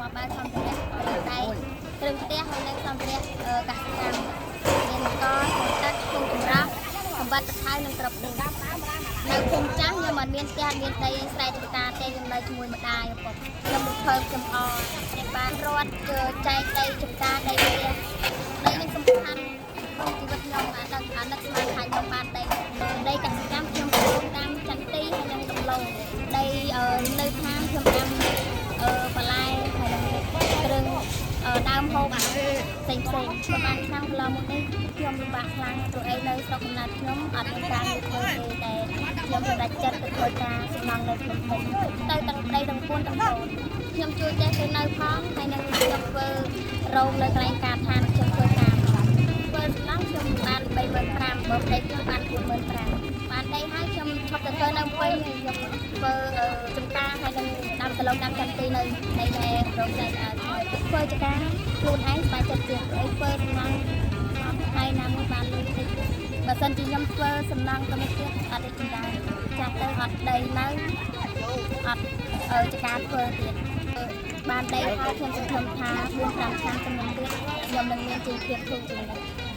មកបើសំភារៈដៃគ្រឿងផ្ទះហើយនឹងសំភារៈកសិកម្មមានកទឹកធុងចម្រោះសម្បត្តិថៅនិងក្របដេញនៅភូមិចាស់ខ្ញុំមិនមានផ្ទះមានដីស្រែចម្ការទេខ្ញុំនៅជាមួយម្ដាយឪពុកខ្ញុំរំភើបចំអបានរត់ចែកដីចម្ការដីវាដីនេះសំខាន់ក្នុងជីវិតខ្ញុំអានឹកស្មានថាខ្ញុំបានដីកសិកម្មខ្ញុំពូនតាមចន្ទទីហើយនឹងដំឡូងដីនៅខាងខ្ញុំដាំបន្លែហើយនឹងគ្រឿងដើមហូបផ្សេងខ្ញុំបានឆ្នាំកន្លងមកនេះខ្ញុំលំបាកខ្លាំងព្រោះអីនៅស្រុកកំណើតខ្ញុំអត់មានការធ្វើទេតែខ្ញុំសម្រេចចិត្តទៅធ្វើការសំណង់នៅក្នុងភូមិទៅទាំងប្តីទាំងពួនទាំងកូនខ្ញុំជួយចេះទៅនៅផងហើយនឹងខ្ញុំធ្វើរោងនៅកន្លែងការឋានខ្ញុំធ្វើការធ្វើសំណង់ខ្ញុំបាន35,000បើប្តីខ្ញុំបាន45,000បានដីហើយខ្ញុំឈប់ទៅធ្វើនៅពេញខ្ញុំធ្វើចំការហើយនឹងដាំដលងដាំចន្ទទីនៅដែលរោងចែកធ្វើចការខ្លួនឯងស្បែកចិត្តជាងអីធ្វើសំណង់ថ្ងៃណាមួយបានលុយតិចបើសិនជាខ្ញុំធ្វើសំណង់ទៅនេះទៀតអត់រីកចម្រើនចាស់ទៅអត់ដីនៅអត់ចការធ្វើទៀតបានដីហើយខ្ញុំសង្ឃឹមថា4-5ឆ្នាំទៅមុខទៀតខ្ញុំនឹងមានជីវភាពធូរជាងនេះ